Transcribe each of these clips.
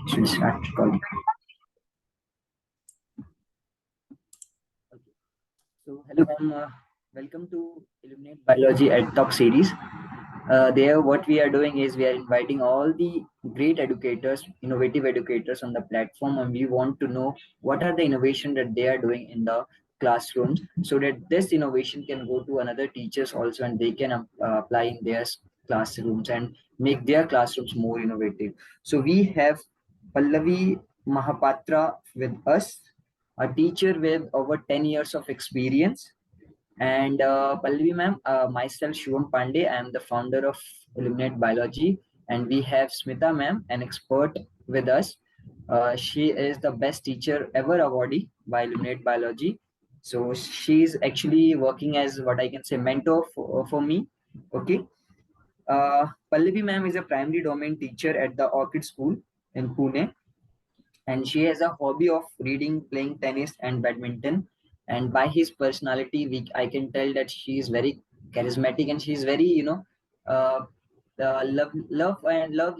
Should start recording. Okay. So, hello, ma'am. Welcome to Illuminate Biology at Talk series. There, what we are doing is we are inviting all the great educators, innovative educators on the platform, and we want to know what are the innovation that they are doing in the classrooms, so that this innovation can go to another teachers also, and they can apply in their classrooms and make their classrooms more innovative. So we have Pallavi Mahapatra with us, a teacher with over 10 years of experience. And Pallavi ma'am, myself Shivam Pandey, I am the founder of Illuminate Biology, and we have Smita ma'am, an expert with us. She is the best teacher ever awardee by Illuminate Biology. So she's actually working as what I can say mentor for me. Okay. Pallavi ma'am is a primary domain teacher at the Orchid School in Pune, and she has a hobby of reading, playing tennis, and badminton. And by his personality, I can tell that she is very charismatic, and she's very, uh, love.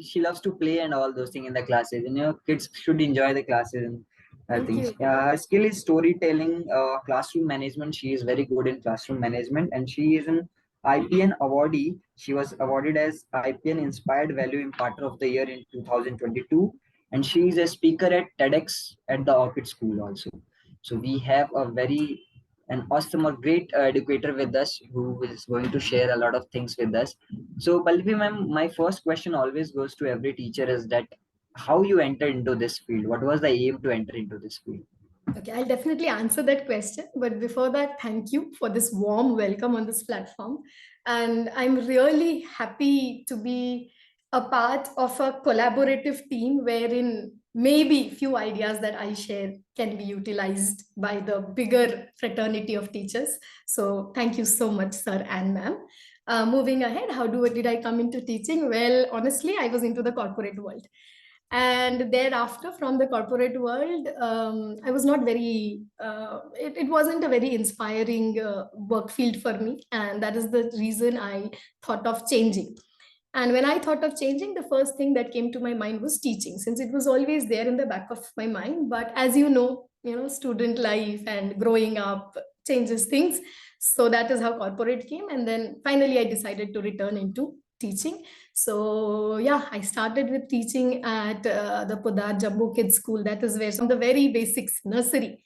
She loves to play and all those things in the classes. And kids should enjoy the classes and Thank things. you. Her skill is storytelling, classroom management. She is very good in classroom management, and she is an IPN awardee. She was awarded as IPN Inspired Value Imparter of the Year in 2022, and she is a speaker at TEDx at the Orchid School also. So we have a very an awesome or great educator with us who is going to share a lot of things with us. So Pallavi ma'am, my first question always goes to every teacher is that how you entered into this field? What was the aim to enter into this field? Okay, I'll definitely answer that question. But before that, thank you for this warm welcome on this platform. And I'm really happy to be a part of a collaborative team wherein maybe few ideas that I share can be utilized by the bigger fraternity of teachers. So thank you so much, sir and ma'am. Moving ahead, did I come into teaching? Well, honestly, I was into the corporate world. And thereafter, from the corporate world, I was not very it wasn't a very inspiring work field for me, and that is the reason I thought of changing. And when I thought of changing, the first thing that came to my mind was teaching, since it was always there in the back of my mind. But as student life and growing up changes things. So that is how corporate came. And then finally, I decided to return into teaching. So yeah, I started with teaching at the Podar Jumbo Kids School. That is where from the very basics, nursery,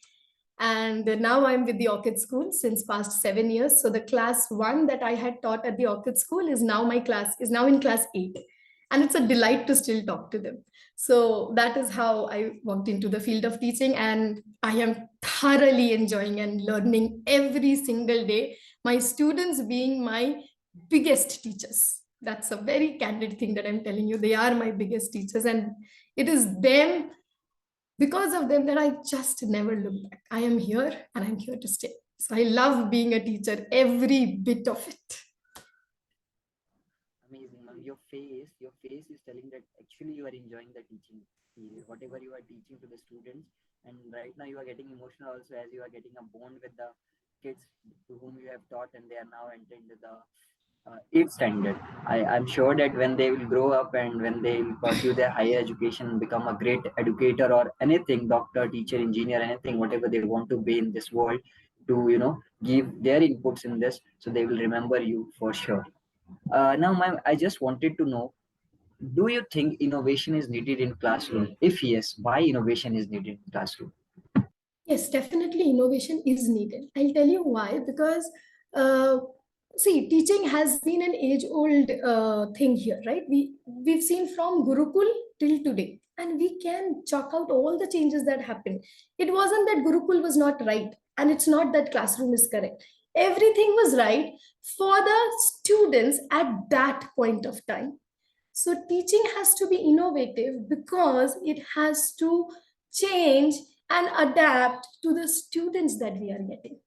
and now I'm with the Orchid School since past 7 years. So the class one that I had taught at the Orchid School is now in class 8, and it's a delight to still talk to them. So that is how I walked into the field of teaching, and I am thoroughly enjoying and learning every single day, my students being my biggest teachers. That's a very candid thing that I'm telling you. They are my biggest teachers, and it is them, because of them, that I just never look back. I am here and I'm here to stay. So I love being a teacher, every bit of it. Amazing, ma'am. Your face is telling that actually you are enjoying the teaching period, whatever you are teaching to the students. And right now you are getting emotional also as you are getting a bond with the kids to whom you have taught, and they are now entering into the eighth standard. I'm sure that when they will grow up and when they will pursue their higher education and become a great educator or anything, doctor, teacher, engineer, anything, whatever they want to be in this world, to give their inputs in this, so they will remember you for sure. Now, ma'am, I just wanted to know, do you think innovation is needed in classroom? If yes, why innovation is needed in classroom? Yes, definitely innovation is needed. I'll tell you why. Because, uh, see, teaching has been an age-old thing here, right? We've seen from Gurukul till today, and we can chalk out all the changes that happened. It wasn't that Gurukul was not right, and it's not that classroom is correct. Everything was right for the students at that point of time. So teaching has to be innovative because it has to change and adapt to the students that we are getting,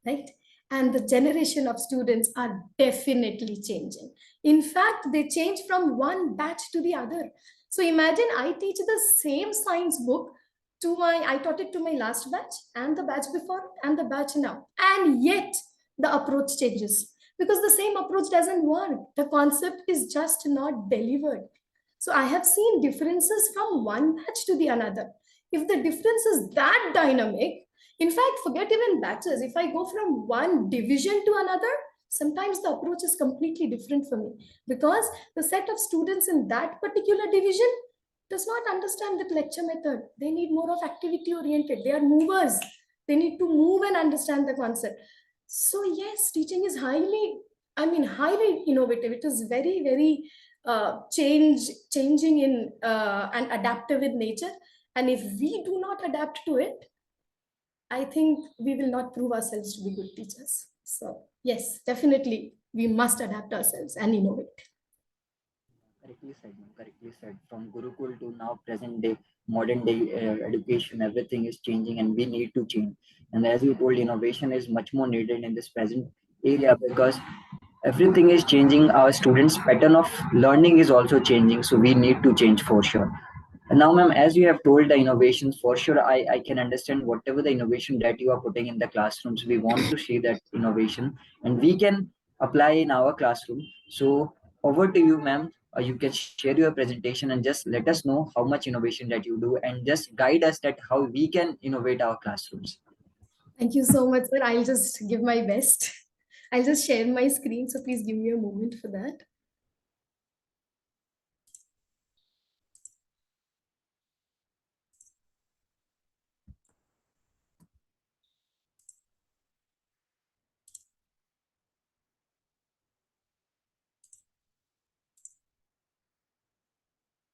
right? And the generation of students are definitely changing. In fact, they change from one batch to the other. So imagine I teach the same science book I taught it to my last batch and the batch before and the batch now. And yet the approach changes because the same approach doesn't work. The concept is just not delivered. So I have seen differences from one batch to the another. If the difference is that dynamic, in fact, forget even batches. If I go from one division to another, sometimes the approach is completely different for me because the set of students in that particular division does not understand the lecture method. They need more of activity oriented. They are movers. They need to move and understand the concept. So yes, teaching is highly innovative. It is very, very changing in and adaptive in nature. And if we do not adapt to it, I think we will not prove ourselves to be good teachers. So yes, definitely we must adapt ourselves and innovate. Correctly said, ma'am, correctly said. From Gurukul to now present day, modern day education, everything is changing and we need to change. And as you told, innovation is much more needed in this present area because everything is changing. Our students' pattern of learning is also changing. So we need to change for sure. Now, ma'am, as you have told the innovations, for sure, I can understand whatever the innovation that you are putting in the classrooms. We want to see that innovation and we can apply in our classroom. So, over to you, ma'am. You can share your presentation and just let us know how much innovation that you do and just guide us that how we can innovate our classrooms. Thank you so much, sir. I'll just give my best. I'll just share my screen. So please give me a moment for that.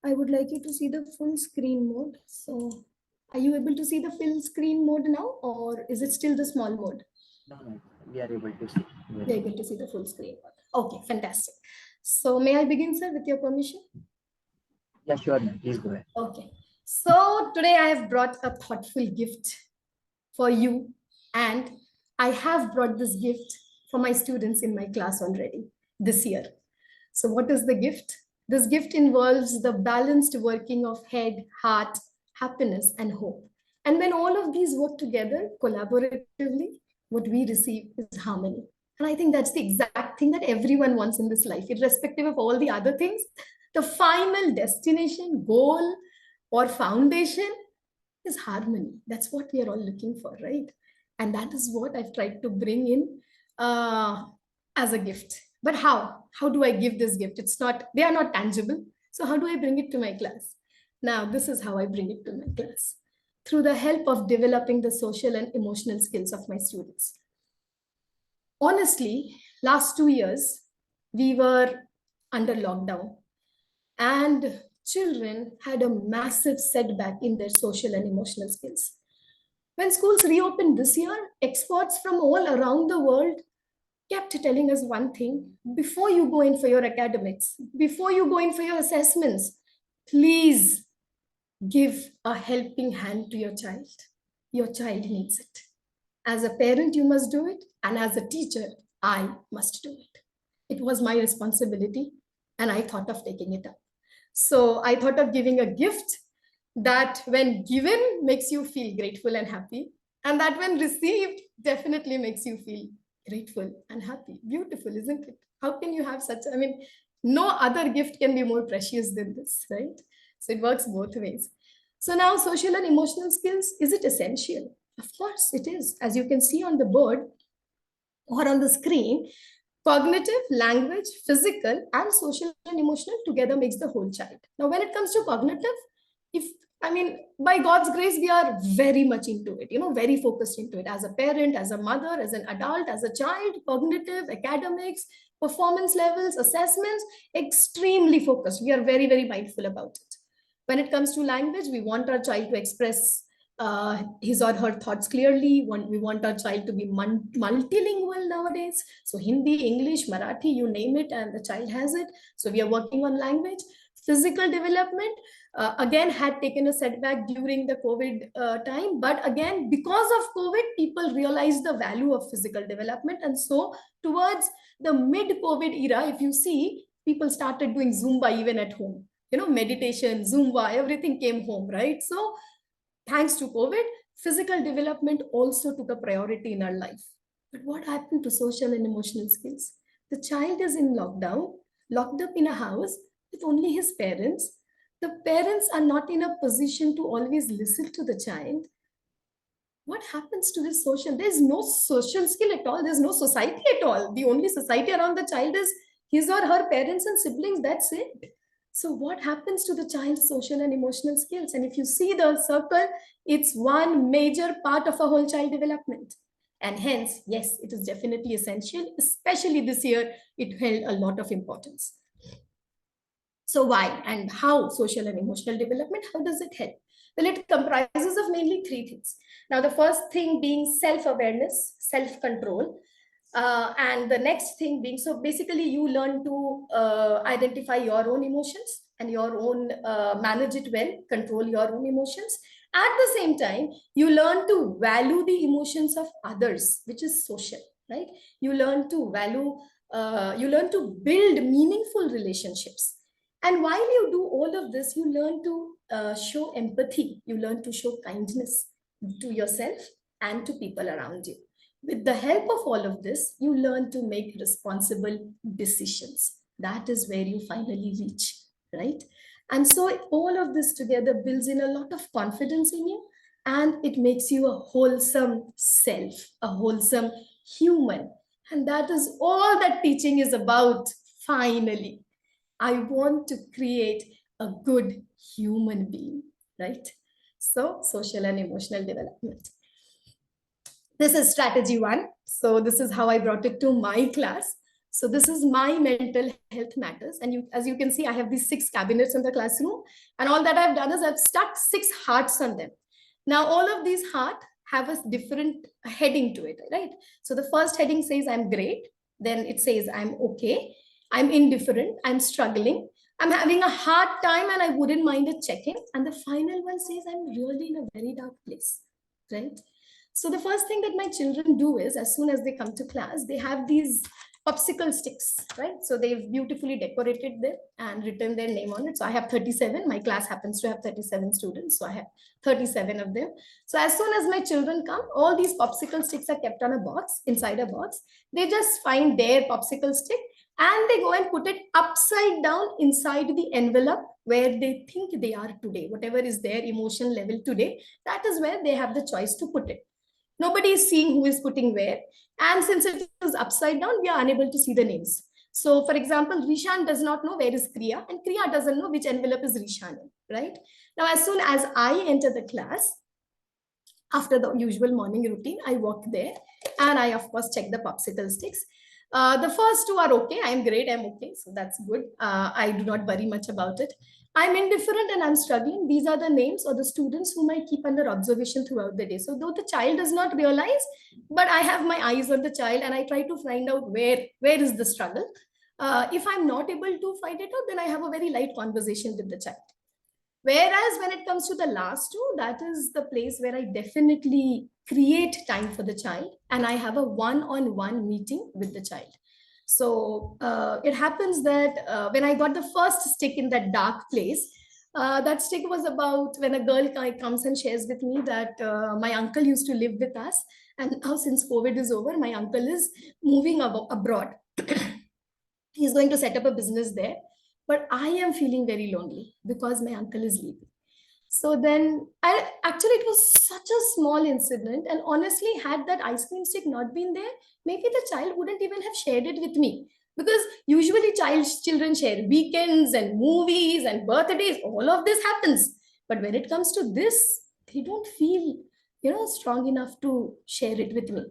I would like you to see the full screen mode. So are you able to see the full screen mode now, or is it still the small mode? No, no, we are able to see. You're able to see the full screen mode. Okay, fantastic. So may I begin, sir, with your permission? Yeah, sure, ma'am. Please go ahead. Okay. So today I have brought a thoughtful gift for you, and I have brought this gift for my students in my class already this year. So, what is the gift? This gift involves the balanced working of head, heart, happiness, and hope. And when all of these work together collaboratively, what we receive is harmony. And I think that's the exact thing that everyone wants in this life, irrespective of all the other things. The final destination, goal, or foundation is harmony. That's what we are all looking for, right? And that is what I've tried to bring in uh, as a gift. But how? How do I give this gift? It's not, they are not tangible. So, how do I bring it to my class? Now, this is how I bring it to my class through the help of developing the social and emotional skills of my students. Honestly, last 2 years, we were under lockdown and children had a massive setback in their social and emotional skills. When schools reopened this year, experts from all around the world kept telling us one thing: before you go in for your academics, before you go in for your assessments, please give a helping hand to your child. Your child needs it. As a parent, you must do it, and as a teacher, I must do it. It was my responsibility, and I thought of taking it up. So I thought of giving a gift that, when given, makes you feel grateful and happy, and that, when received, definitely makes you feel grateful and happy. Beautiful, isn't it? How can you have such? I mean, no other gift can be more precious than this, right? So it works both ways. So now, social and emotional skills, is it essential? Of course, it is. As you can see on the board or on the screen, cognitive, language, physical, and social and emotional together makes the whole child. Now, when it comes to cognitive, if I mean, by God's grace, we are very much into it, very focused into it as a parent, as a mother, as an adult, as a child, cognitive, academics, performance levels, assessments, extremely focused. We are very, very mindful about it. When it comes to language, we want our child to express his or her thoughts clearly. We want our child to be multilingual nowadays. So Hindi, English, Marathi, you name it, and the child has it. So we are working on language. Physical development, again, had taken a setback during the COVID time. But again, because of COVID, people realized the value of physical development. And so towards the mid-COVID era, if you see, people started doing Zumba even at home. Meditation, Zumba, everything came home, right? So thanks to COVID, physical development also took a priority in our life. But what happened to social and emotional skills? The child is in lockdown, locked up in a house. with only his parents, the parents are not in a position to always listen to the child, what happens to his social? There's no social skill at all. There's no society at all. The only society around the child is his or her parents and siblings. That's it. So what happens to the child's social and emotional skills? And if you see the circle, it's one major part of a whole child development. And hence, yes, it is definitely essential, especially this year, it held a lot of importance. So why and how social and emotional development, how does it help? Well, it comprises of mainly three things. Now, the first thing being self-awareness, self-control, and the next thing being, so basically you learn to identify your own emotions and your own manage it well, control your own emotions. At the same time, you learn to value the emotions of others, which is social, right? You learn to value, you learn to build meaningful relationships. And while you do all of this, you learn to show empathy, you learn to show kindness to yourself and to people around you. With the help of all of this, you learn to make responsible decisions. That is where you finally reach, right? And so all of this together builds in a lot of confidence in you, and it makes you a wholesome self, a wholesome human. And that is all that teaching is about, finally. I want to create a good human being, right? So, social and emotional development. This is strategy one. So, this is how I brought it to my class. So, this is my mental health matters. And you, as you can see, I have these 6 cabinets in the classroom. And all that I've done is I've stuck 6 hearts on them. Now, all of these hearts have a different heading to it, right? So, the first heading says I'm great. Then it says I'm okay. I'm indifferent. I'm struggling. I'm having a hard time and I wouldn't mind a check in. And the final one says I'm really in a very dark place, right? So the first thing that my children do is, as soon as they come to class, they have these popsicle sticks, right? So they've beautifully decorated them and written their name on it. So I have 37. My class happens to have 37 students. So I have 37 of them. So as soon as my children come, all these popsicle sticks are kept on a box, inside a box. They just find their popsicle stick and they go and put it upside down inside the envelope where they think they are today. Whatever is their emotion level today, that is where they have the choice to put it. Nobody is seeing who is putting where. And since it is upside down, we are unable to see the names. So, for example, Rishan does not know where is Kriya, and Kriya doesn't know which envelope is Rishan in, right? Now, as soon as I enter the class, after the usual morning routine, I walk there and I, of course, check the popsicle sticks. The first 2 are okay. I'm great. I'm okay. So that's good. I do not worry much about it. I'm indifferent and I'm struggling. These are the names of the students whom I keep under observation throughout the day. So though the child does not realize, but I have my eyes on the child and I try to find out where is the struggle. If I'm not able to find it out, then I have a very light conversation with the child. Whereas when it comes to the last 2, that is the place where I definitely create time for the child and I have a one-on-one meeting with the child. So it happens that when I got the first stick in that dark place, that stick was about when a girl comes and shares with me that my uncle used to live with us. And now since COVID is over, my uncle is moving abroad. He's going to set up a business there. But I am feeling very lonely because my uncle is leaving. So then, it was such a small incident. And honestly, had that ice cream stick not been there, maybe the child wouldn't even have shared it with me. Because usually children share weekends and movies and birthdays, all of this happens. But when it comes to this, they don't feel strong enough to share it with me.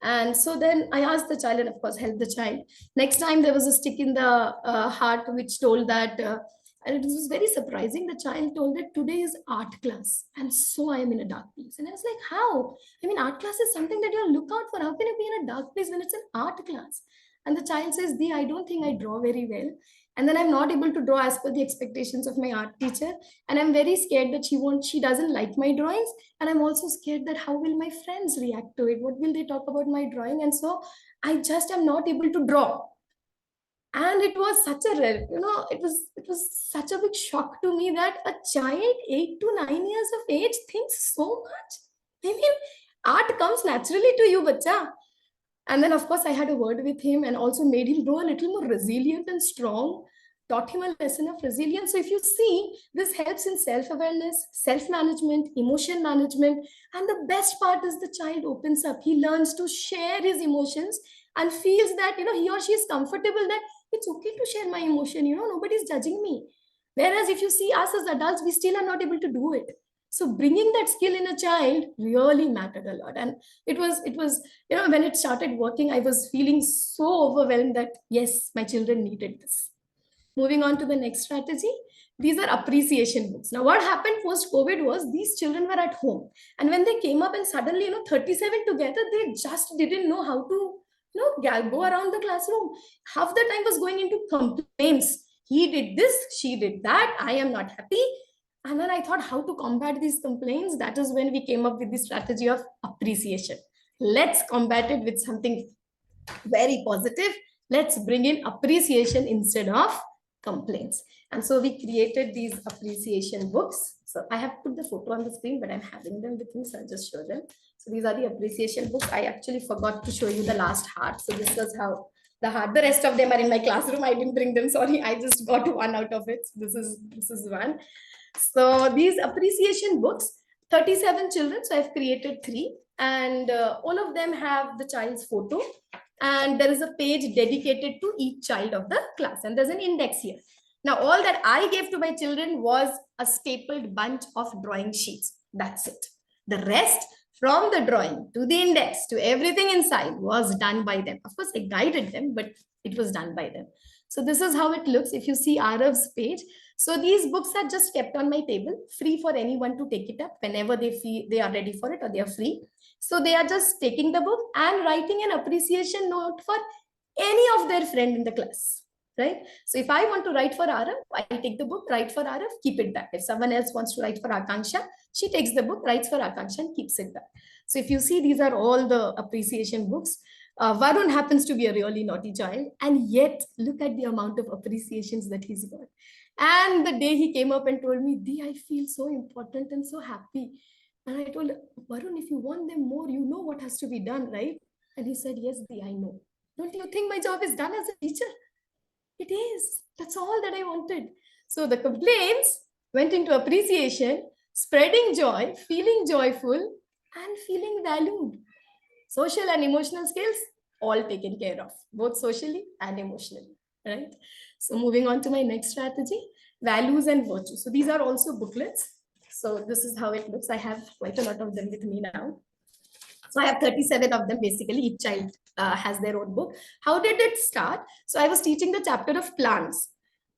And so then I asked the child and of course helped the child. Next time there was a stick in the heart which told that and it was very surprising. The child told that today is art class and so I am in a dark place. And I was like, how? I mean, art class is something that you look out for. How can you be in a dark place when it's an art class? And the child says, Di, I don't think I draw very well. And then I'm not able to draw as per the expectations of my art teacher. And I'm very scared that she doesn't like my drawings. And I'm also scared that how will my friends react to it? What will they talk about my drawing? And so I just am not able to draw. And it was such a it was such a big shock to me that a child 8 to 9 years of age thinks so much. I mean, art comes naturally to you, bacha. And then of course I had a word with him and also made him grow a little more resilient and strong. taught him a lesson of resilience. So if you see, this helps in self-awareness, self-management, emotion management. And the best part is the child opens up. He learns to share his emotions and feels that, he or she is comfortable that it's okay to share my emotion, nobody's judging me. Whereas if you see us as adults, we still are not able to do it. So bringing that skill in a child really mattered a lot. And it was, when it started working, I was feeling so overwhelmed that yes, my children needed this. Moving on to the next strategy, these are appreciation books. Now, what happened post COVID was these children were at home, and when they came up and suddenly, 37 together, they just didn't know how to, go around the classroom. Half the time was going into complaints. He did this, she did that. I am not happy. And then I thought how to combat these complaints. That is when we came up with the strategy of appreciation. Let's combat it with something very positive. Let's bring in appreciation instead of complaints. And so we created these appreciation books. So I have put the photo on the screen, but I'm having them with me, so I'll just show them. So these are the appreciation books. I actually forgot to show you the last heart. So this was how the heart. The rest of them are in my classroom. I didn't bring them. Sorry, I just got one out of it. This is one. So these appreciation books, 37 children. So I've created three, and all of them have the child's photo, and there is a page dedicated to each child of the class, and there's an index here. Now all that I gave to my children was a stapled bunch of drawing sheets. That's it. The rest, from the drawing to the index to everything inside, was done by them. Of course I guided them, but it was done by them. So this is how it looks if you see Arav's page. So these books are just kept on my table, free for anyone to take it up whenever they feel they are ready for it, or they are free. So they are just taking the book and writing an appreciation note for any of their friend in the class, right? So if I want to write for Arav, I take the book, write for Arav, keep it back. If someone else wants to write for Akanksha, she takes the book, writes for Akanksha, and keeps it back. So if you see, these are all the appreciation books. Varun happens to be a really naughty child, and yet look at the amount of appreciations that he's got. And the day he came up and told me, Di, I feel so important and so happy. And I told Varun, if you want them more, you know what has to be done, right? And he said, yes, Di, I know. Don't you think my job is done as a teacher? It is. That's all that I wanted. So the complaints went into appreciation, spreading joy, feeling joyful, and feeling valued. Social and emotional skills, all taken care of, both socially and emotionally, right? So moving on to my next strategy, values and virtues. So these are also booklets. So this is how it looks. I have quite a lot of them with me now. So I have 37 of them. Basically, each child has their own book. How did it start? So I was teaching the chapter of plants.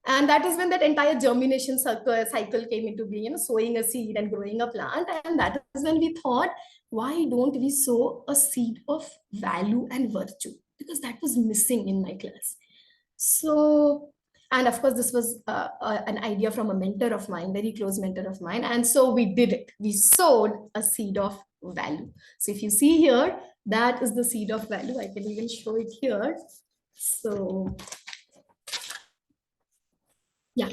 And that is when that entire germination cycle came into being, sowing a seed and growing a plant. And that is when we thought, why don't we sow a seed of value and virtue? Because that was missing in my class. So, and of course, this was an idea from a mentor of mine, very close mentor of mine. And so we did it. We sowed a seed of value. So if you see here, that is the seed of value. I can even show it here. So yeah,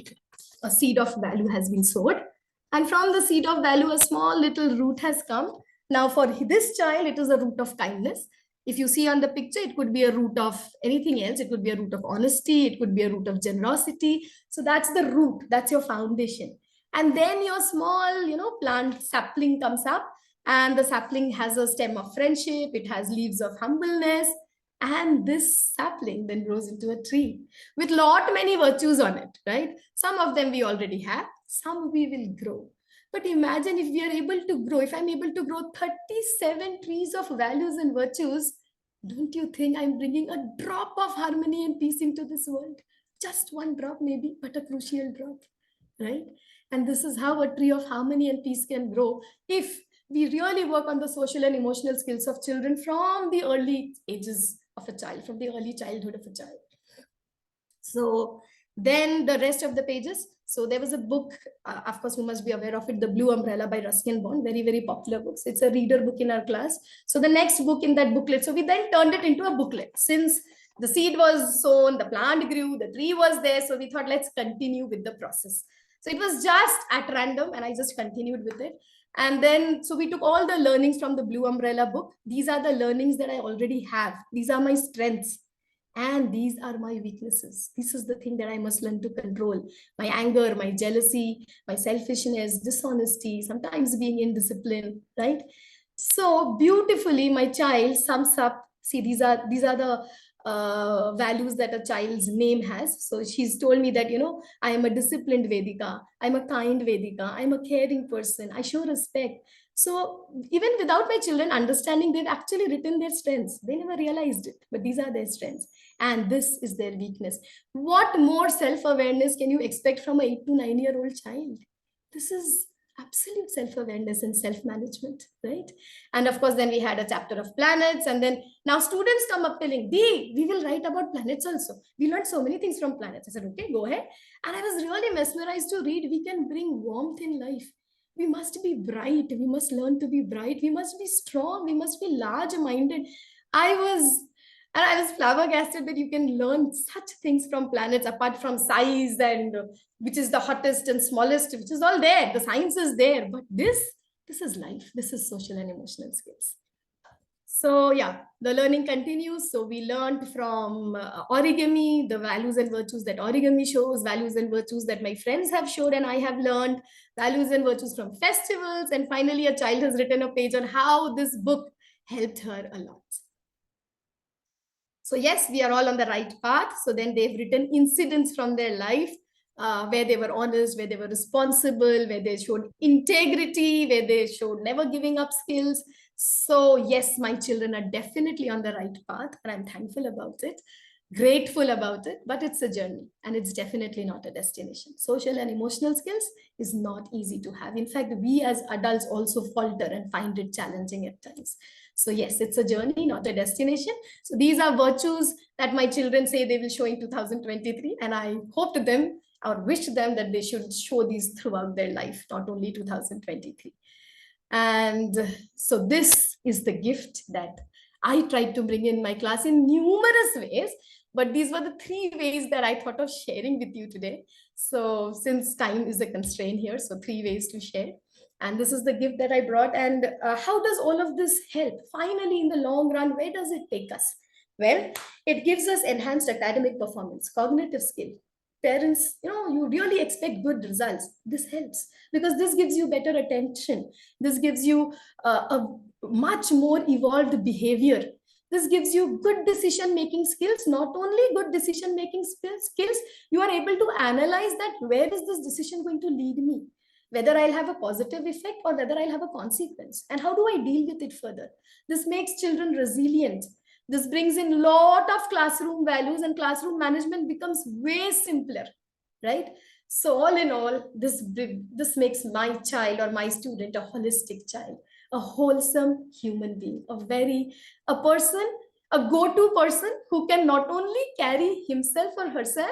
a seed of value has been sowed. And from the seed of value, a small little root has come. Now for this child, it is a root of kindness. If you see on the picture, it could be a root of anything else. It could be a root of honesty. It could be a root of generosity. So that's the root. That's your foundation. And then your small, plant sapling comes up, and the sapling has a stem of friendship. It has leaves of humbleness. And this sapling then grows into a tree with lot many virtues on it, right? Some of them we already have, some we will grow. But imagine if we are able to grow, if I'm able to grow 37 trees of values and virtues, don't you think I'm bringing a drop of harmony and peace into this world? Just one drop maybe, but a crucial drop, right? And this is how a tree of harmony and peace can grow if we really work on the social and emotional skills of children from the early ages of a child, from the early childhood of a child. So then the rest of the pages. So there was a book, of course, you must be aware of it, The Blue Umbrella by Ruskin Bond, very, very popular books. It's a reader book in our class. So the next book in that booklet, so we then turned it into a booklet. Since the seed was sown, the plant grew, the tree was there. So we thought, let's continue with the process. So it was just at random, and I just continued with it. And then, so we took all the learnings from the Blue Umbrella book. These are the learnings that I already have. These are my strengths. And these are my weaknesses. This is the thing that I must learn to control: my anger, my jealousy, my selfishness, dishonesty, sometimes being indisciplined, right? So beautifully, my child sums up. See, these are the values that a child's name has. So she's told me that, I am a disciplined Vedika, I'm a kind Vedika, I'm a caring person, I show respect. So even without my children understanding, they've actually written their strengths. They never realized it, but these are their strengths. And this is their weakness. What more self-awareness can you expect from an 8 to 9 year old child? This is absolute self-awareness and self-management, right? And of course, then we had a chapter of planets, and then now students come up telling, Dee, we will write about planets also. We learned so many things from planets. I said, okay, go ahead. And I was really mesmerized to read. We can bring warmth in life. We must be bright. We must learn to be bright. We must be strong. We must be large-minded. I was and I was flabbergasted that you can learn such things from planets apart from size and which is the hottest and smallest, which is all there. The science is there. But this is life. This is social and emotional skills. So yeah, the learning continues. So we learned from origami, the values and virtues that origami shows, values and virtues that my friends have showed and I have learned, values and virtues from festivals. And finally, a child has written a page on how this book helped her a lot. So yes, we are all on the right path. So then they've written incidents from their life where they were honest, where they were responsible, where they showed integrity, where they showed never giving up skills. So yes, my children are definitely on the right path, and I'm thankful about it, grateful about it, but it's a journey and it's definitely not a destination. Social and emotional skills is not easy to have. In fact, we as adults also falter and find it challenging at times. So yes, it's a journey, not a destination. So these are virtues that my children say they will show in 2023. And I hope to them or wish them that they should show these throughout their life, not only 2023. And so this is the gift that I tried to bring in my class in numerous ways. But these were the 3 ways that I thought of sharing with you today. So since time is a constraint here, so 3 ways to share. And this is the gift that I brought. And how does all of this help? Finally, in the long run, where does it take us? Well, it gives us enhanced academic performance, cognitive skill. Parents, you really expect good results. This helps because this gives you better attention. This gives you a much more evolved behavior. This gives you good decision making skills. Not only good decision making skills, you are able to analyze that where is this decision going to lead me, whether I'll have a positive effect or whether I'll have a consequence, and how do I deal with it further. This makes children resilient. This brings in lot of classroom values, and classroom management becomes way simpler, right? So all in all, this makes my child or my student a holistic child, a wholesome human being, a person, a go-to person who can not only carry himself or herself,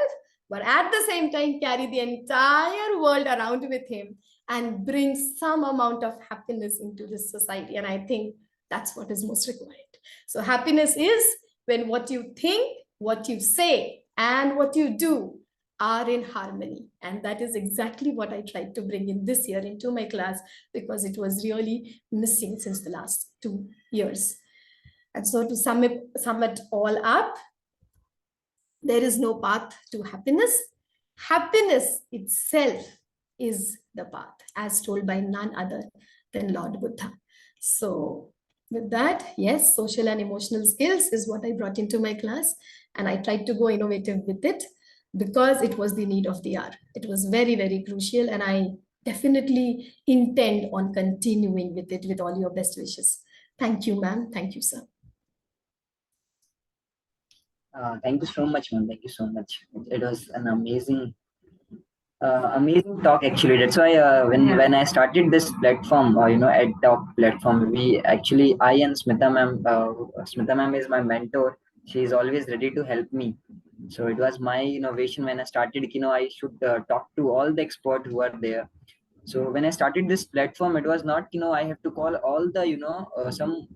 but at the same time carry the entire world around with him and bring some amount of happiness into this society. And I think that's what is most required. So happiness is when what you think, what you say, and what you do are in harmony. And that is exactly what I tried to bring in this year into my class, because it was really missing since the last 2 years. And so to sum it all up, there is no path to happiness. Happiness itself is the path, as told by none other than Lord Buddha. So with that, yes, social and emotional skills is what I brought into my class. And I tried to go innovative with it because it was the need of the hour. It was very, very crucial. And I definitely intend on continuing with it with all your best wishes. Thank you, ma'am. Thank you, sir. Thank you so much, ma'am. Thank you so much. It was an amazing talk. Actually, that's why when I started this platform, Ed Talk platform, we actually I and Smita ma'am is my mentor. She is always ready to help me. So it was my innovation when I started. I should talk to all the experts who are there. So when I started this platform, it was not I have to call all the some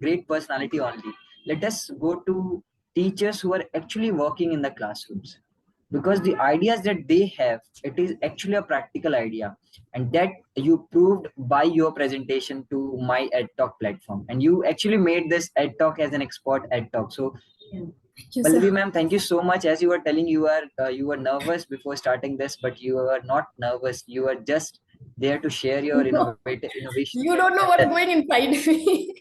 great personality only. Let us go to teachers who are actually working in the classrooms, because the ideas that they have, it is actually a practical idea, and that you proved by your presentation to my ed talk platform, and you actually made this ed talk as an expert ed talk. So Thank you, Pallavi sir. ma'am, thank you so much. As you were telling, you were nervous before starting this, but you were not nervous. You were just there to share your No, innovative innovations you that don't you know have what's done. going inside me.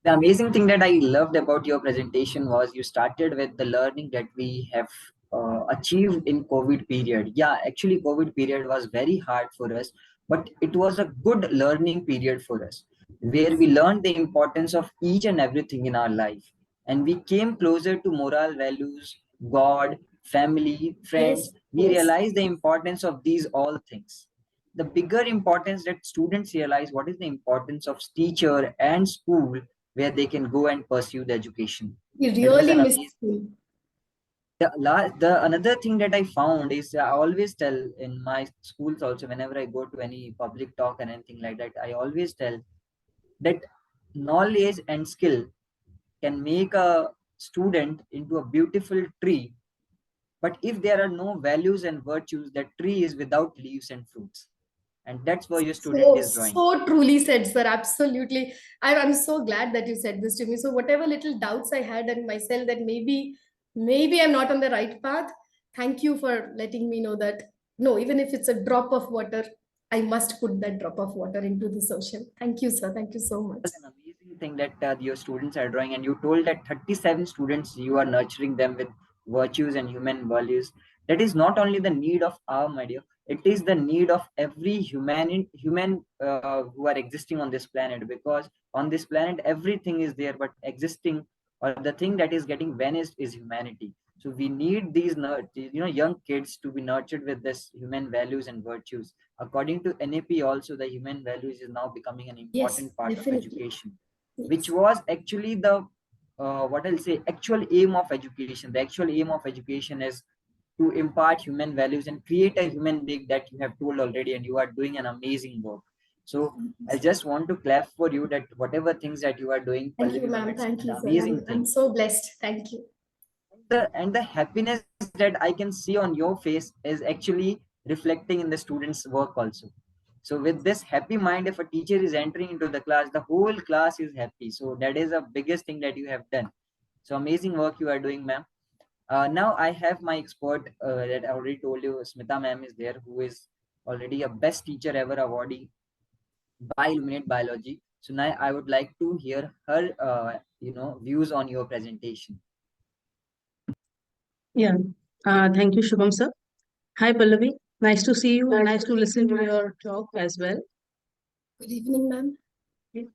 The amazing thing that I loved about your presentation was you started with the learning that we have achieved in COVID period. Yeah, actually, COVID period was very hard for us, but it was a good learning period for us, where we learned the importance of each and everything in our life, and we came closer to moral values, God, family, Yes, friends. We yes. realized the importance of these all things. The bigger importance that students realize what is the importance of teacher and school where they can go and pursue the education. We That was really an miss amazing. school. The another thing that I found is I always tell in my schools also, whenever I go to any public talk and anything like that, I always tell that knowledge and skill can make a student into a beautiful tree, but if there are no values and virtues, that tree is without leaves and fruits, and that's where your student So, is drawing. so truly said, sir. Absolutely. I'm so glad that you said this to me. So, whatever little doubts I had in myself that maybe I'm not on the right path, thank you for letting me know that no, even if it's a drop of water, I must put that drop of water into this ocean. Thank you, sir. Thank you so much. Was an amazing thing that your students are drawing, and you told that 37 students you are nurturing them with virtues and human values. That is not only the need of our media, it is the need of every human who are existing on this planet, because on this planet everything is there, but existing or the thing that is getting vanished is humanity. So we need these young kids to be nurtured with this human values and virtues. According to NAP also, the human values is now becoming an Yes, important part of definitely. education, which Yes. was actually the what I'll say actual aim of education. The actual aim of education is to impart human values and create a human being that you have told already, and you are doing an amazing work. So I just want to clap for you that whatever things that you are doing, Thank you, Pallavi ma'am, ma'am. it's Thank an you, sir. amazing I'm thing. so blessed. Thank you. The happiness that I can see on your face is actually reflecting in the students' work also. So with this happy mind, if a teacher is entering into the class, the whole class is happy. So that is the biggest thing that you have done. So amazing work you are doing, ma'am. Now I have my expert that I already told you, Smita ma'am is there, who is already a best teacher ever awardee by Illuminate Biology. So now I would like to hear her, views on your presentation. Yeah. Thank you, Shubham sir. Hi, Pallavi. Nice to see you and nice to listen to your talk as well. Good evening, ma'am. Okay.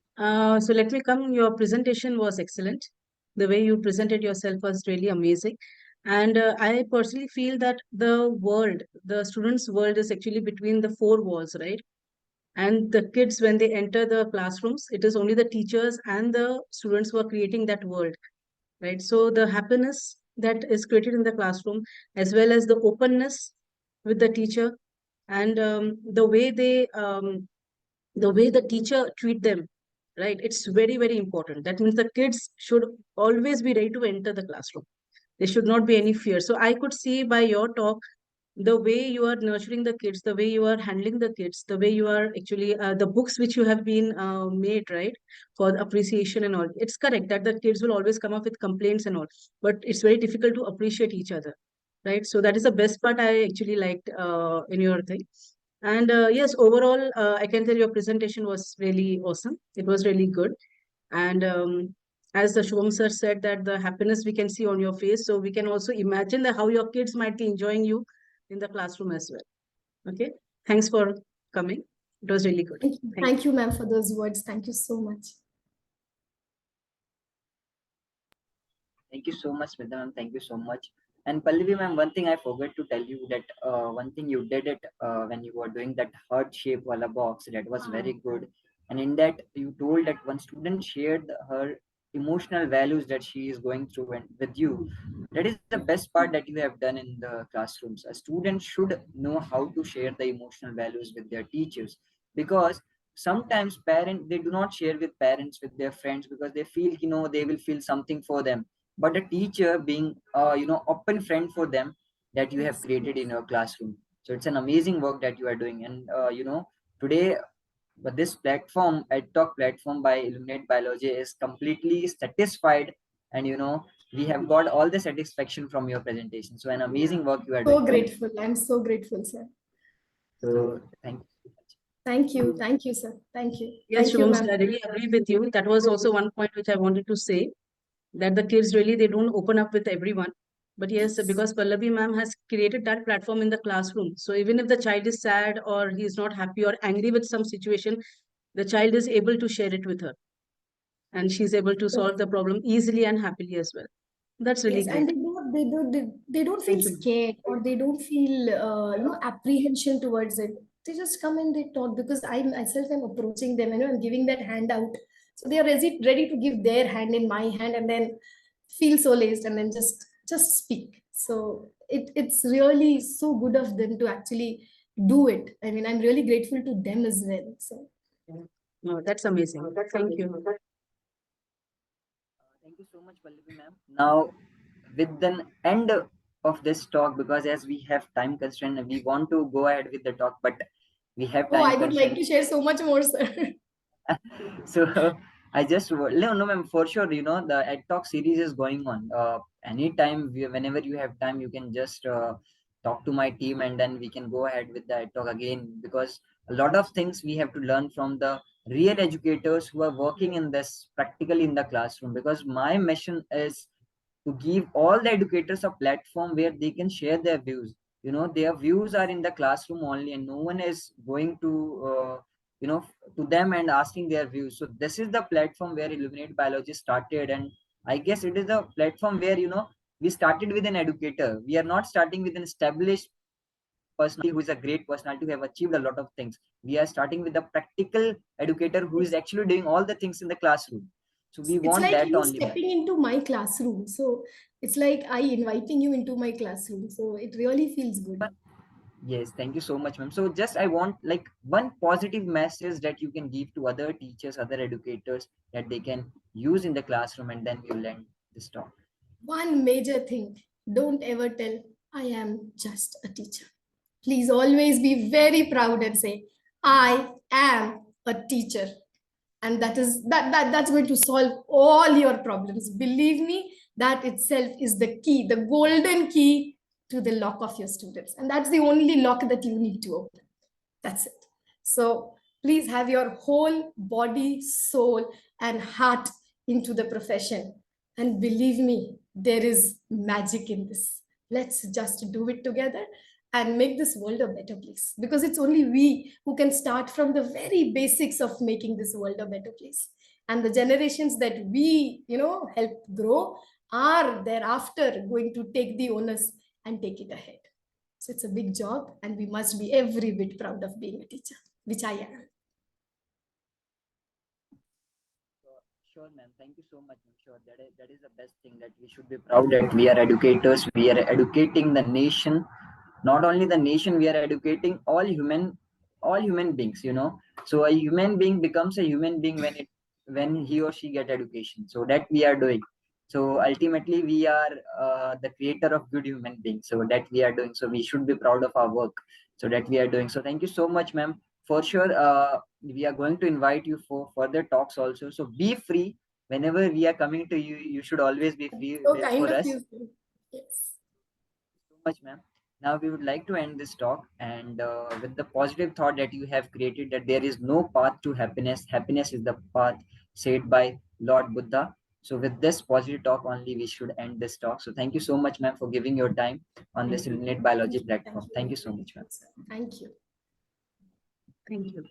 So let me come. Your presentation was excellent. The way you presented yourself was really amazing. And I personally feel that the world, the students' world is actually between the four walls, right? And the kids, when they enter the classrooms, it is only the teachers and the students who are creating that world, right? So the happiness that is created in the classroom, as well as the openness with the teacher, and the way the teacher treat them, right? It's very very important. That means the kids should always be ready to enter the classroom. There should not be any fear. So I could see by your talk the way you are nurturing the kids, the way you are handling the kids, the way you are actually the books which you have been made, right, for appreciation and all. It's correct that the kids will always come up with complaints and all, but it's very difficult to appreciate each other, right? So that is the best part I actually liked in your thing. And yes, overall, I can tell your presentation was really awesome. It was really good. And as the Shom sir said, that the happiness we can see on your face, so we can also imagine that how your kids might be enjoying you in the classroom as well. Okay. Thanks for coming. It was really good. Thank you. Thank you. Thank you, ma'am, for those words. Thank you so much. Thank you so much, Smita ma'am. Thank you so much. And Pallavi ma'am, one thing I forgot to tell you that one thing you did it when you were doing that heart shape wala box, that was very good. And in that you told that one student shared her emotional values that she is going through and with you. That is the best part that you have done in the classrooms. A student should know how to share the emotional values with their teachers, because sometimes parents they do not share with parents with their friends because they feel they will feel something for them, but a teacher being open friend for them, that you have Yes, created in yes. your classroom. So it's an amazing work that you are doing. And today, but this platform, talk platform by Illuminate Biology, is completely satisfied and we have got all the satisfaction from your presentation. So an amazing work you are So doing. grateful. I'm so grateful, sir. So thank you so much. Thank you. Thank you, sir. Thank you. Yes, Thank you, Shubham, ma'am. I really agree with you. That was also one point which I wanted to say, that the kids really, they don't open up with everyone. But yes, because Pallavi ma'am has created that platform in the classroom. So even if the child is sad or he's not happy or angry with some situation, the child is able to share it with her. And she's able to solve the problem easily and happily as well. That's really Yes, and great. they don't feel Thank you. scared, or they don't feel apprehension towards it. They just come and they talk, because I myself am approaching them, I'm giving that hand out. So they are ready to give their hand in my hand, and then feel so laced, and then just speak. So it's really so good of them to actually do it. I mean, I'm really grateful to them as well. So No, that's amazing. Thank you. Thank you so much, Pallavi ma'am. Now, with the end of this talk, because as we have time constraint, we want to go ahead with the talk, but we have oh, time I would like constraint. to share so much more, sir. So I just no, ma'am, for sure. The Ed Talk series is going on. Anytime, whenever you have time, you can just talk to my team, and then we can go ahead with the Ed Talk again, because a lot of things we have to learn from the real educators who are working in this practically in the classroom. Because my mission is to give all the educators a platform where they can share their views. Their views are in the classroom only, and no one is going to you know to them and asking their views. So this is the platform where Illuminate Biology started, and I guess it is a platform where we started with an educator. We are not starting with an established personality who is a great personality who have achieved a lot of things. We are starting with a practical educator who is actually doing all the things in the classroom. So we It's want like that you only, ma'am. stepping into my classroom. So it's like I inviting you into my classroom. So it really feels good. Yes, thank you so much, ma'am. So just I want like one positive message that you can give to other teachers, other educators that they can use in the classroom, and then we will end this talk. One major thing, don't ever tell, I am just a teacher. Please always be very proud and say, I am a teacher. And that's going to solve all your problems. Believe me, that itself is the key, the golden key to the lock of your students. And that's the only lock that you need to open. That's it. So please have your whole body, soul, and heart into the profession. And believe me, there is magic in this. Let's just do it together and make this world a better place. Because it's only we who can start from the very basics of making this world a better place. And the generations that we, help grow are thereafter going to take the onus and take it ahead. So it's a big job, and we must be every bit proud of being a teacher, which I am. Sure, ma'am. Thank you so much. I'm sure that is the best thing, that we should be proud that we are educators. We are educating the nation. Not only the nation, we are educating all human beings. So a human being becomes a human being when he or she get education. So that we are doing. So ultimately, we are the creator of good human beings. So that we are doing. So we should be proud of our work. So that we are doing. So thank you so much, ma'am. For sure, we are going to invite you for further talks also. So be free whenever we are coming to you. You should always be free So kind for of us. you. Yes. So much, ma'am. Now we would like to end this talk, and with the positive thought that you have created, that there is no path to happiness. Happiness is the path said by Lord Buddha. So with this positive talk only, we should end this talk. So thank you so much, ma'am, for giving your time on this Illuminate Thank Biology you. Thank platform. you. Thank you so much, ma'am. Thank you. Thank you.